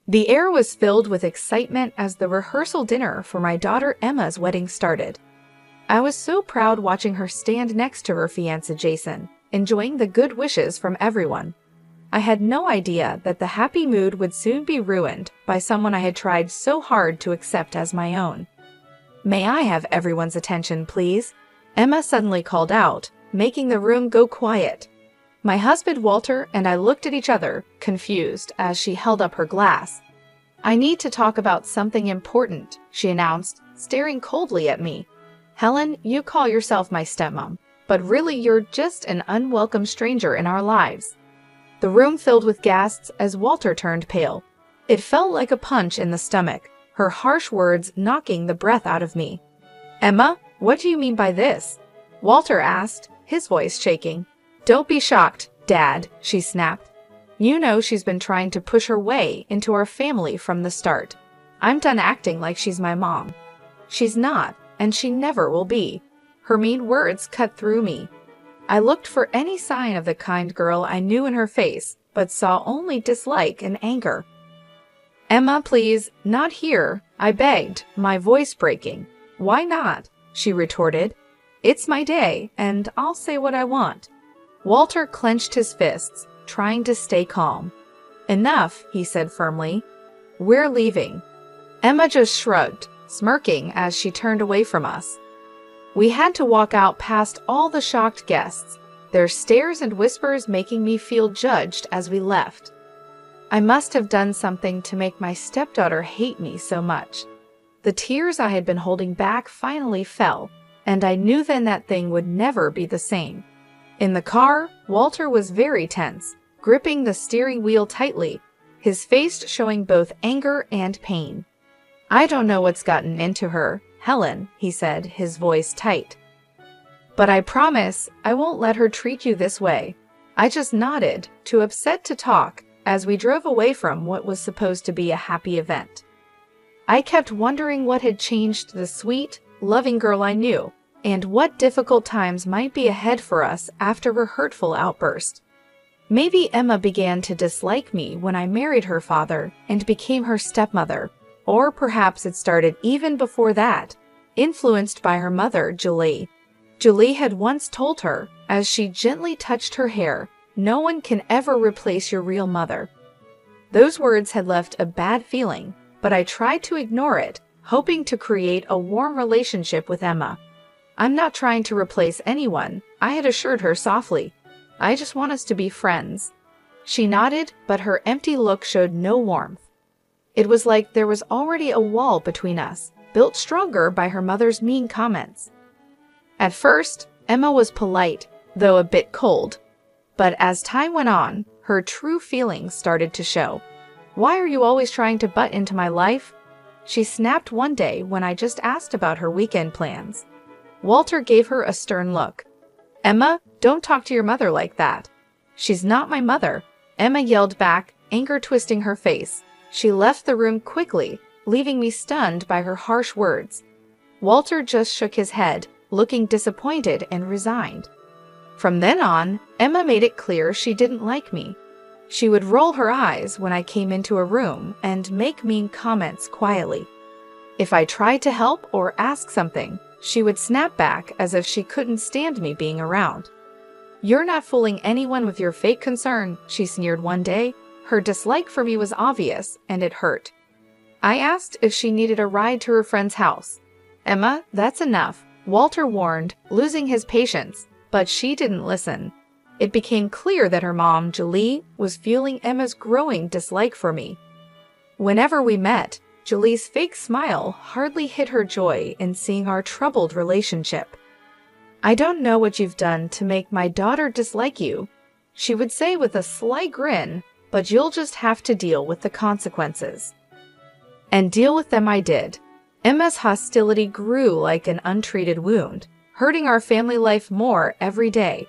The air was filled with excitement as the rehearsal dinner for my daughter Emma's wedding started. I was so proud watching her stand next to her fiancé Jason, enjoying the good wishes from everyone. I had no idea that the happy mood would soon be ruined by someone I had tried so hard to accept as my own. "May I have everyone's attention, please?" Emma suddenly called out, making the room go quiet. My husband Walter and I looked at each other, confused, as she held up her glass. "I need to talk about something important," she announced, staring coldly at me. "Helen, you call yourself my stepmom, but really you're just an unwelcome stranger in our lives." The room filled with gasps as Walter turned pale. It felt like a punch in the stomach, her harsh words knocking the breath out of me. "Emma, what do you mean by this?" Walter asked, his voice shaking. "Don't be shocked, Dad," she snapped. "You know she's been trying to push her way into our family from the start. I'm done acting like she's my mom. She's not, and she never will be." Her mean words cut through me. I looked for any sign of the kind girl I knew in her face, but saw only dislike and anger. "Emma, please, not here," I begged, my voice breaking. "Why not?" she retorted. "It's my day, and I'll say what I want." Walter clenched his fists, trying to stay calm. "Enough," he said firmly. "We're leaving." Emma just shrugged, smirking as she turned away from us. We had to walk out past all the shocked guests, their stares and whispers making me feel judged as we left. I must have done something to make my stepdaughter hate me so much. The tears I had been holding back finally fell, and I knew then that thing would never be the same. In the car, Walter was very tense, gripping the steering wheel tightly, his face showing both anger and pain. "I don't know what's gotten into her, Helen," he said, his voice tight. "But I promise I won't let her treat you this way." I just nodded, too upset to talk, as we drove away from what was supposed to be a happy event. I kept wondering what had changed the sweet, loving girl I knew, and what difficult times might be ahead for us after her hurtful outburst. Maybe Emma began to dislike me when I married her father and became her stepmother, or perhaps it started even before that, influenced by her mother, Julie. Julie had once told her, as she gently touched her hair, "No one can ever replace your real mother." Those words had left a bad feeling, but I tried to ignore it, hoping to create a warm relationship with Emma. "I'm not trying to replace anyone," I had assured her softly. "I just want us to be friends." She nodded, but her empty look showed no warmth. It was like there was already a wall between us, built stronger by her mother's mean comments. At first, Emma was polite, though a bit cold. But as time went on, her true feelings started to show. "Why are you always trying to butt into my life?" she snapped one day when I just asked about her weekend plans. Walter gave her a stern look. "Emma, don't talk to your mother like that." "She's not my mother," Emma yelled back, anger twisting her face. She left the room quickly, leaving me stunned by her harsh words. Walter just shook his head, looking disappointed and resigned. From then on, Emma made it clear she didn't like me. She would roll her eyes when I came into a room and make mean comments quietly. If I tried to help or ask something, she would snap back as if she couldn't stand me being around. "You're not fooling anyone with your fake concern," she sneered one day. Her dislike for me was obvious, and it hurt. I asked if she needed a ride to her friend's house. "Emma, that's enough," Walter warned, losing his patience, but she didn't listen. It became clear that her mom, Julie, was fueling Emma's growing dislike for me. Whenever we met, Julie's fake smile hardly hid her joy in seeing our troubled relationship. "I don't know what you've done to make my daughter dislike you," she would say with a sly grin, "but you'll just have to deal with the consequences." And deal with them I did. Emma's hostility grew like an untreated wound, hurting our family life more every day.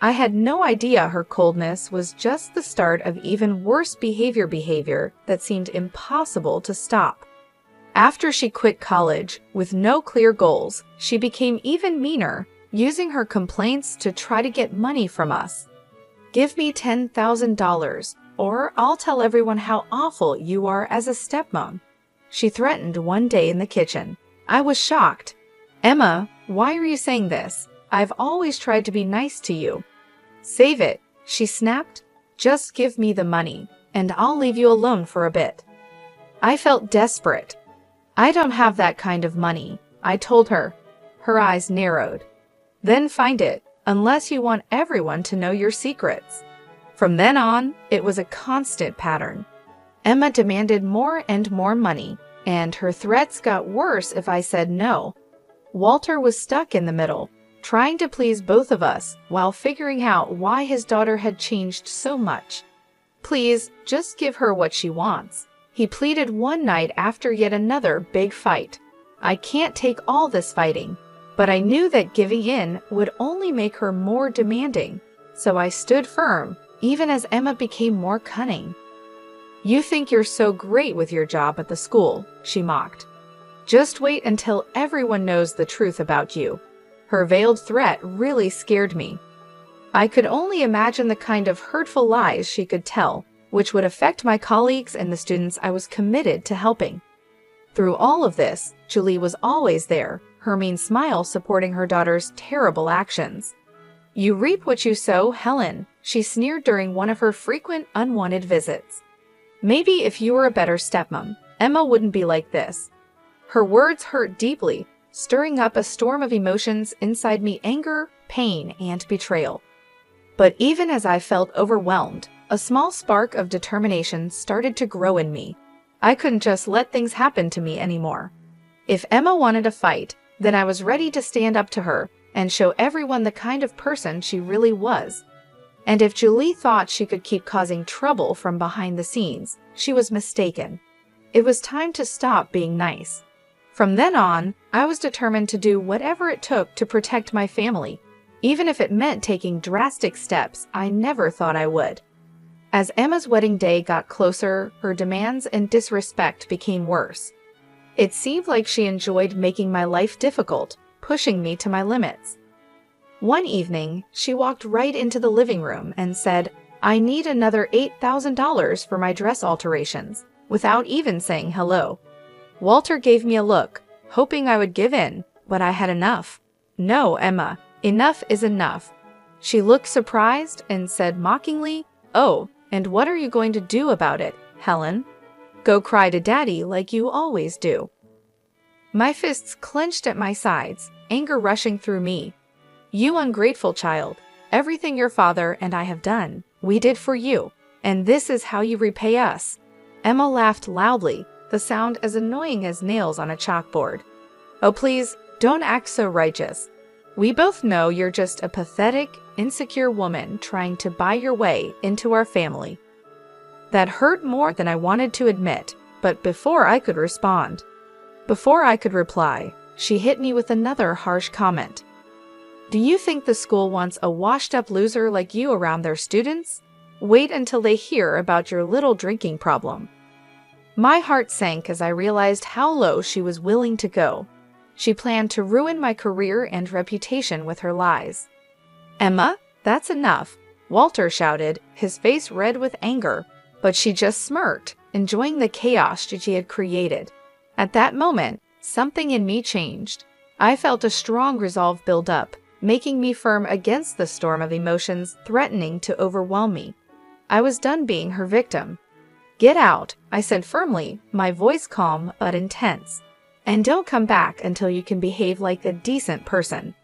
I had no idea her coldness was just the start of even worse behavior that seemed impossible to stop. After she quit college, with no clear goals, she became even meaner, using her complaints to try to get money from us. "Give me $10,000, or I'll tell everyone how awful you are as a stepmom," she threatened one day in the kitchen. I was shocked. "Emma, why are you saying this? I've always tried to be nice to you." "Save it," she snapped. "Just give me the money, and I'll leave you alone for a bit." I felt desperate. "I don't have that kind of money," I told her. Her eyes narrowed. "Then find it, unless you want everyone to know your secrets." From then on, it was a constant pattern. Emma demanded more and more money, and her threats got worse if I said no. Walter was stuck in the middle, trying to please both of us while figuring out why his daughter had changed so much. "Please, just give her what she wants," he pleaded one night after yet another big fight. I can't take all this fighting, but I knew that giving in would only make her more demanding, so I stood firm, even as Emma became more cunning. "You think you're so great with your job at the school," she mocked. "Just wait until everyone knows the truth about you." Her veiled threat really scared me. I could only imagine the kind of hurtful lies she could tell, which would affect my colleagues and the students I was committed to helping. Through all of this, Julie was always there, her mean smile supporting her daughter's terrible actions. "You reap what you sow, Helen," she sneered during one of her frequent unwanted visits. "Maybe if you were a better stepmom, Emma wouldn't be like this." Her words hurt deeply, stirring up a storm of emotions inside me: anger, pain, and betrayal. But even as I felt overwhelmed, a small spark of determination started to grow in me. I couldn't just let things happen to me anymore. If Emma wanted a fight, then I was ready to stand up to her and show everyone the kind of person she really was. And if Julie thought she could keep causing trouble from behind the scenes, she was mistaken. It was time to stop being nice. From then on, I was determined to do whatever it took to protect my family, even if it meant taking drastic steps I never thought I would. As Emma's wedding day got closer, her demands and disrespect became worse. It seemed like she enjoyed making my life difficult, pushing me to my limits. One evening, she walked right into the living room and said, "I need another $8,000 for my dress alterations," without even saying hello. Walter gave me a look, hoping I would give in, but I had enough. "No, Emma, enough is enough." She looked surprised and said mockingly, "Oh, and what are you going to do about it, Helen? Go cry to Daddy like you always do." My fists clenched at my sides, anger rushing through me. "You ungrateful child. Everything your father and I have done, we did for you, and this is how you repay us." Emma laughed loudly, the sound as annoying as nails on a chalkboard. "Oh, please, don't act so righteous. We both know you're just a pathetic, insecure woman trying to buy your way into our family." That hurt more than I wanted to admit, but before I could respond, before I could reply, she hit me with another harsh comment. "Do you think the school wants a washed-up loser like you around their students? Wait until they hear about your little drinking problem." My heart sank as I realized how low she was willing to go. She planned to ruin my career and reputation with her lies. "Emma, that's enough," Walter shouted, his face red with anger, but she just smirked, enjoying the chaos she had created. At that moment, something in me changed. I felt a strong resolve build up, making me firm against the storm of emotions threatening to overwhelm me. I was done being her victim. "Get out," I said firmly, my voice calm but intense. "And don't come back until you can behave like a decent person."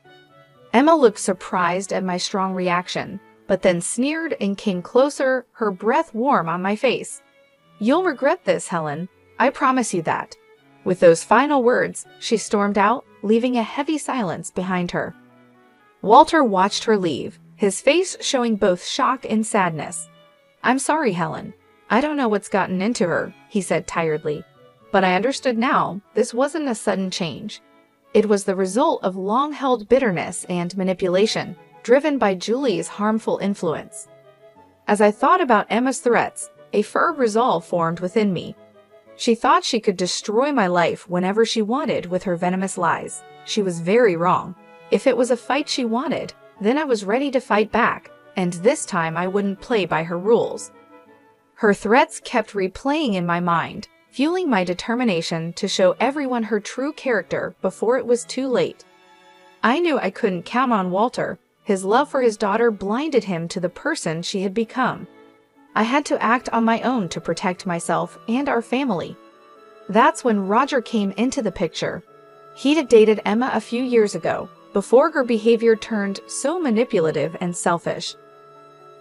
Emma looked surprised at my strong reaction, but then sneered and came closer, her breath warm on my face. "You'll regret this, Helen. I promise you that." With those final words, she stormed out, leaving a heavy silence behind her. Walter watched her leave, his face showing both shock and sadness. "I'm sorry, Helen. I don't know what's gotten into her," he said tiredly. But I understood now, this wasn't a sudden change. It was the result of long-held bitterness and manipulation, driven by Julie's harmful influence. As I thought about Emma's threats, a firm resolve formed within me. She thought she could destroy my life whenever she wanted with her venomous lies. She was very wrong. If it was a fight she wanted, then I was ready to fight back, and this time I wouldn't play by her rules. Her threats kept replaying in my mind, fueling my determination to show everyone her true character before it was too late. I knew I couldn't count on Walter. His love for his daughter blinded him to the person she had become. I had to act on my own to protect myself and our family. That's when Roger came into the picture. He'd have dated Emma a few years ago, before her behavior turned so manipulative and selfish.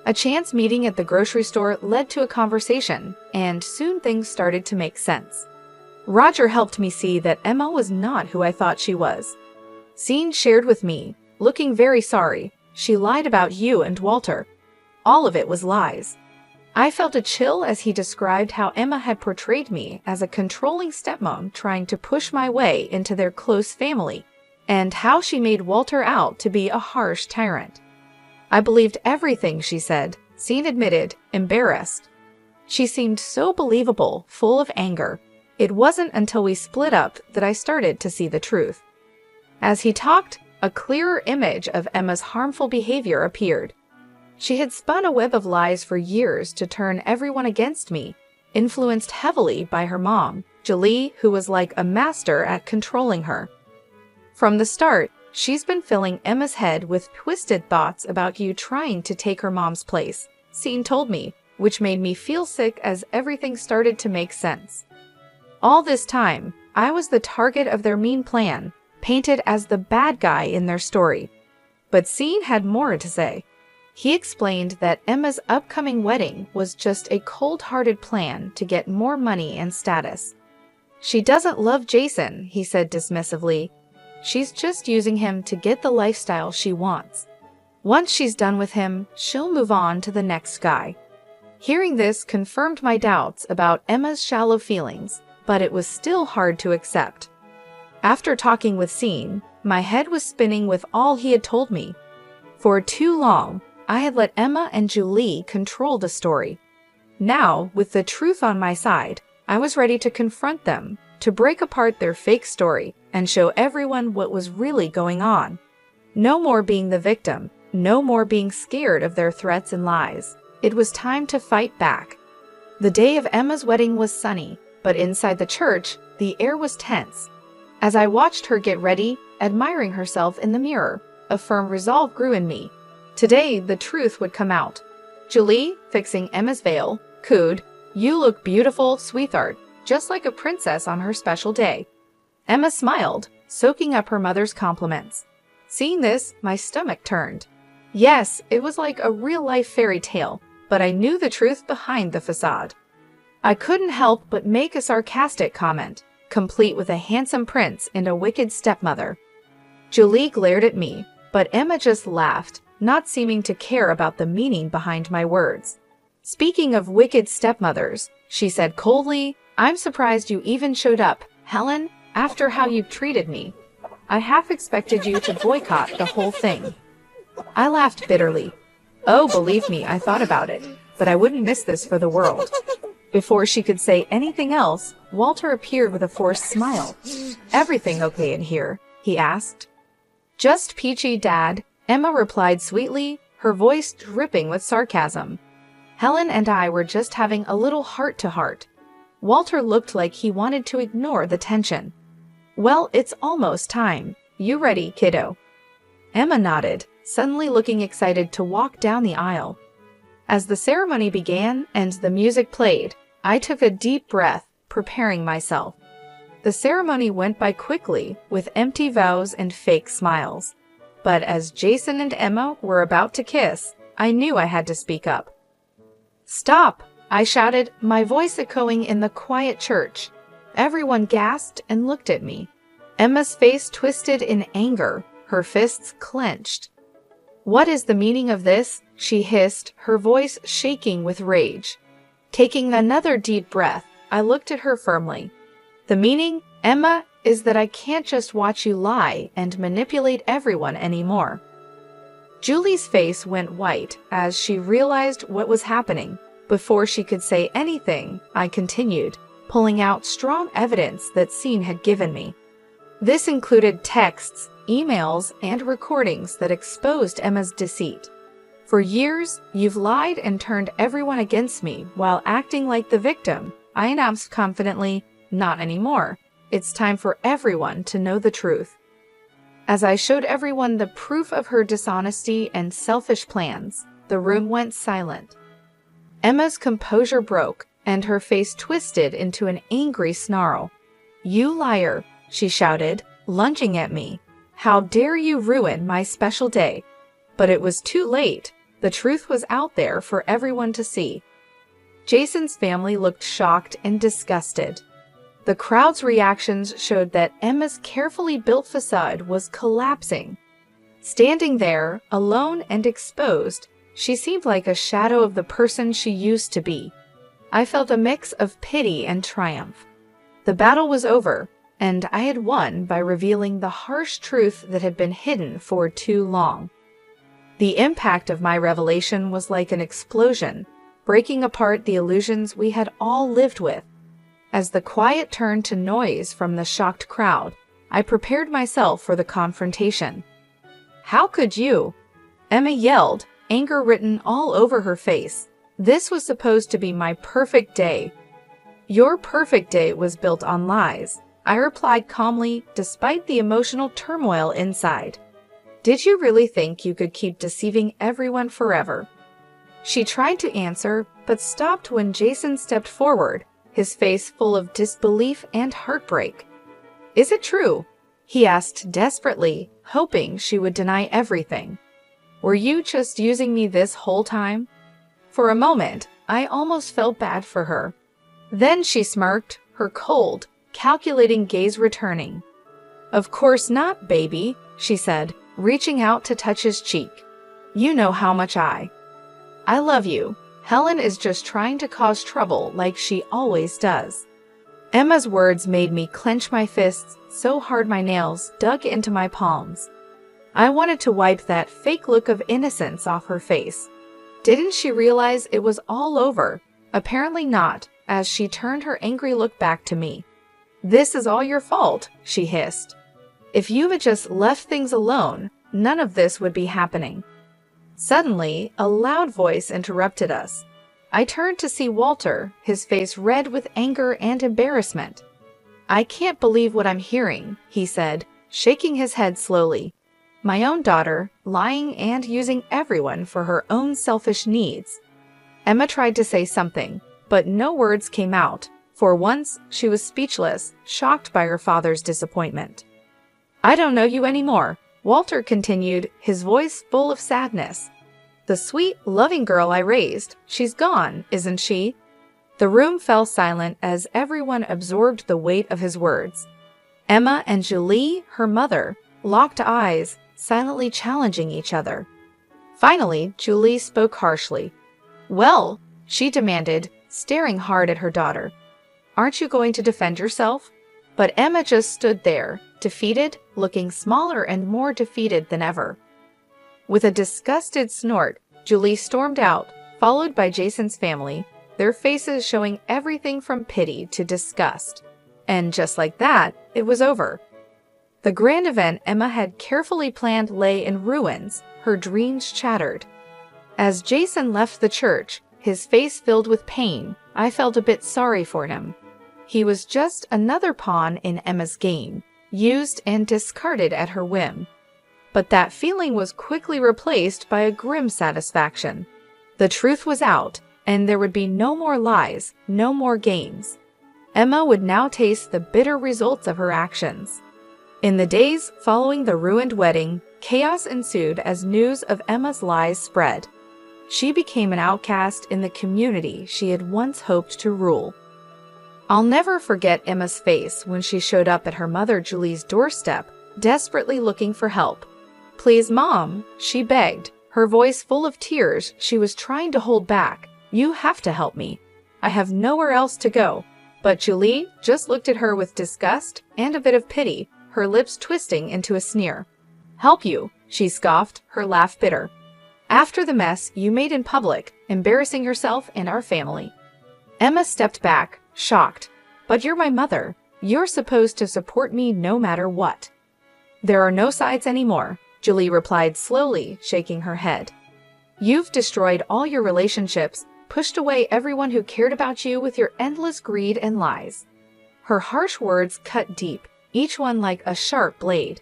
A chance meeting at the grocery store led to a conversation, and soon things started to make sense. Roger helped me see that Emma was not who I thought she was. Sean shared with me, looking very sorry, "She lied about you and Walter. All of it was lies." I felt a chill as he described how Emma had portrayed me as a controlling stepmom trying to push my way into their close family, and how she made Walter out to be a harsh tyrant. I believed everything she said, Sean admitted, embarrassed. She seemed so believable, full of anger. It wasn't until we split up that I started to see the truth. As he talked, a clearer image of Emma's harmful behavior appeared. She had spun a web of lies for years to turn everyone against me, influenced heavily by her mom, Julie, who was like a master at controlling her. From the start, she's been filling Emma's head with twisted thoughts about you trying to take her mom's place, Sean told me, which made me feel sick as everything started to make sense. All this time, I was the target of their mean plan, painted as the bad guy in their story. But Sean had more to say. He explained that Emma's upcoming wedding was just a cold-hearted plan to get more money and status. "She doesn't love Jason," he said dismissively. "She's just using him to get the lifestyle she wants. Once she's done with him, she'll move on to the next guy." Hearing this confirmed my doubts about Emma's shallow feelings, but it was still hard to accept. After talking with Sean, my head was spinning with all he had told me. For too long, I had let Emma and Julie control the story. Now, with the truth on my side, I was ready to confront them, to break apart their fake story, and show everyone what was really going on. No more being the victim, no more being scared of their threats and lies. It was time to fight back. The day of Emma's wedding was sunny, but inside the church, the air was tense. As I watched her get ready, admiring herself in the mirror, a firm resolve grew in me. Today, the truth would come out. Julie, fixing Emma's veil, cooed, "You look beautiful, sweetheart, just like a princess on her special day." Emma smiled, soaking up her mother's compliments. Seeing this, my stomach turned. Yes, it was like a real-life fairy tale, but I knew the truth behind the facade. I couldn't help but make a sarcastic comment, complete with a handsome prince and a wicked stepmother. Julie glared at me, but Emma just laughed, not seeming to care about the meaning behind my words. "Speaking of wicked stepmothers," she said coldly, "I'm surprised you even showed up, Helen, after how you've treated me. I half expected you to boycott the whole thing." I laughed bitterly. "Oh, believe me, I thought about it, but I wouldn't miss this for the world." Before she could say anything else, Walter appeared with a forced smile. "Everything okay in here?" he asked. "Just peachy, Dad," Emma replied sweetly, her voice dripping with sarcasm. "Helen and I were just having a little heart-to-heart." Walter looked like he wanted to ignore the tension. "Well, it's almost time. You ready, kiddo?" Emma nodded, suddenly looking excited to walk down the aisle. As the ceremony began and the music played, I took a deep breath, preparing myself. The ceremony went by quickly, with empty vows and fake smiles. But as Jason and Emma were about to kiss, I knew I had to speak up. "Stop!" I shouted, my voice echoing in the quiet church. Everyone gasped and looked at me. Emma's face twisted in anger, her fists clenched. "What is the meaning of this?" she hissed, her voice shaking with rage. Taking another deep breath, I looked at her firmly. "The meaning, Emma, is that I can't just watch you lie and manipulate everyone anymore." Julie's face went white as she realized what was happening. Before she could say anything, I continued, pulling out strong evidence that Sean had given me. This included texts, emails, and recordings that exposed Emma's deceit. For years, you've lied and turned everyone against me while acting like the victim, I announced confidently. Not anymore. It's time for everyone to know the truth. As I showed everyone the proof of her dishonesty and selfish plans, the room went silent. Emma's composure broke, and her face twisted into an angry snarl. "You liar," she shouted, lunging at me. "How dare you ruin my special day?" But it was too late. The truth was out there for everyone to see. Jason's family looked shocked and disgusted. The crowd's reactions showed that Emma's carefully built facade was collapsing. Standing there, alone and exposed, she seemed like a shadow of the person she used to be. I felt a mix of pity and triumph. The battle was over, and I had won by revealing the harsh truth that had been hidden for too long. The impact of my revelation was like an explosion, breaking apart the illusions we had all lived with. As the quiet turned to noise from the shocked crowd, I prepared myself for the confrontation. "How could you?" Emma yelled, anger written all over her face. This was supposed to be my perfect day. "Your perfect day was built on lies," I replied calmly, despite the emotional turmoil inside. "Did you really think you could keep deceiving everyone forever?" She tried to answer, but stopped when Jason stepped forward, his face full of disbelief and heartbreak. "Is it true?" he asked desperately, hoping she would deny everything. "Were you just using me this whole time?" For a moment, I almost felt bad for her. Then she smirked, her cold, calculating gaze returning. "Of course not, baby," she said, reaching out to touch his cheek. "You know how much I love you. Helen is just trying to cause trouble like she always does." Emma's words made me clench my fists so hard my nails dug into my palms. I wanted to wipe that fake look of innocence off her face. Didn't she realize it was all over? Apparently not, as she turned her angry look back to me. "This is all your fault," she hissed. "If you had just left things alone, none of this would be happening." Suddenly, a loud voice interrupted us. I turned to see Walter, his face red with anger and embarrassment. "I can't believe what I'm hearing," he said, shaking his head slowly. "My own daughter, lying and using everyone for her own selfish needs." Emma tried to say something, but no words came out. For once, she was speechless, shocked by her father's disappointment. "I don't know you anymore," Walter continued, his voice full of sadness. "The sweet, loving girl I raised, she's gone, isn't she?" The room fell silent as everyone absorbed the weight of his words. Emma and Julie, her mother, locked eyes, silently challenging each other. Finally, Julie spoke harshly. "Well," she demanded, staring hard at her daughter, "aren't you going to defend yourself?" But Emma just stood there, defeated, looking smaller and more defeated than ever. With a disgusted snort, Julie stormed out, followed by Jason's family, their faces showing everything from pity to disgust. And just like that, it was over. The grand event Emma had carefully planned lay in ruins, her dreams shattered. As Jason left the church, his face filled with pain, I felt a bit sorry for him. He was just another pawn in Emma's game, used and discarded at her whim. But that feeling was quickly replaced by a grim satisfaction. The truth was out, and there would be no more lies, no more games. Emma would now taste the bitter results of her actions. In the days following the ruined wedding, chaos ensued as news of Emma's lies spread. She became an outcast in the community she had once hoped to rule. I'll never forget Emma's face when she showed up at her mother Julie's doorstep, desperately looking for help. "Please, Mom," she begged, her voice full of tears she was trying to hold back. "You have to help me. I have nowhere else to go." But Julie just looked at her with disgust and a bit of pity, her lips twisting into a sneer. "Help you," she scoffed, her laugh bitter. "After the mess you made in public, embarrassing yourself and our family." Emma stepped back, shocked. "But you're my mother. You're supposed to support me no matter what." "There are no sides anymore," Julie replied slowly, shaking her head. You've destroyed all your relationships, pushed away everyone who cared about you with your endless greed and lies." Her harsh words cut deep, each one like a sharp blade.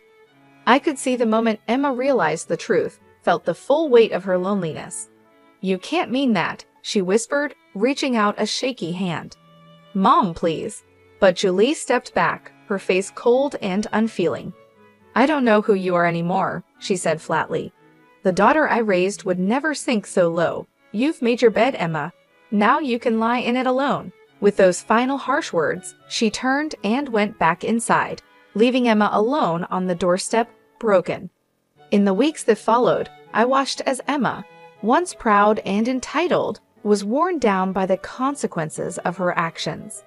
I could see the moment Emma realized the truth, felt the full weight of her loneliness. "You can't mean that," she whispered, reaching out a shaky hand. "Mom, please." But Julie stepped back, her face cold and unfeeling. "I don't know who you are anymore," she said flatly. "The daughter I raised would never sink so low. You've made your bed, Emma. Now you can lie in it alone." With those final harsh words, she turned and went back inside, leaving Emma alone on the doorstep, broken. In the weeks that followed, I watched as Emma, once proud and entitled, was worn down by the consequences of her actions.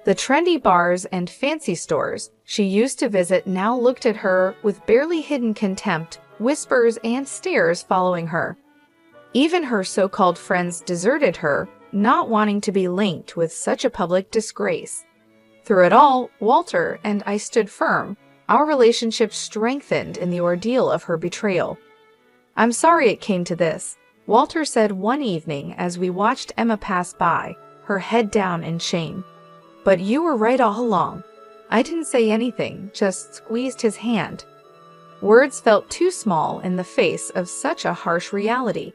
The trendy bars and fancy stores she used to visit now looked at her with barely hidden contempt, whispers and stares following her. Even her so-called friends deserted her, not wanting to be linked with such a public disgrace. Through it all, Walter and I stood firm. Our relationship strengthened in the ordeal of her betrayal. "I'm sorry it came to this," Walter said one evening as we watched Emma pass by, her head down in shame. "But you were right all along." I didn't say anything, just squeezed his hand. Words felt too small in the face of such a harsh reality.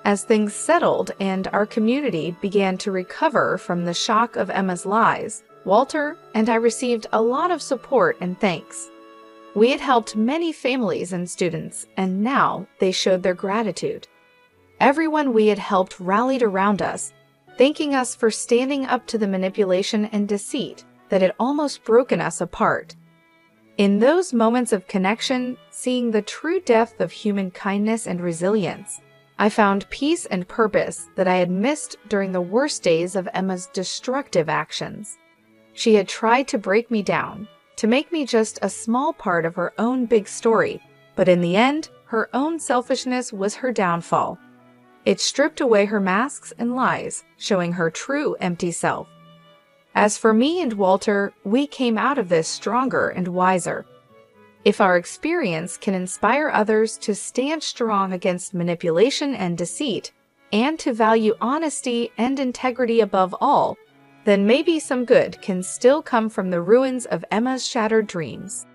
As things settled and our community began to recover from the shock of Emma's lies, Walter and I received a lot of support and thanks. We had helped many families and students, and now they showed their gratitude. Everyone we had helped rallied around us, thanking us for standing up to the manipulation and deceit that had almost broken us apart. In those moments of connection, seeing the true depth of human kindness and resilience, I found peace and purpose that I had missed during the worst days of Emma's destructive actions. She had tried to break me down, to make me just a small part of her own big story, but in the end, her own selfishness was her downfall. It stripped away her masks and lies, showing her true empty self. As for me and Walter, we came out of this stronger and wiser. If our experience can inspire others to stand strong against manipulation and deceit, and to value honesty and integrity above all, then maybe some good can still come from the ruins of Emma's shattered dreams.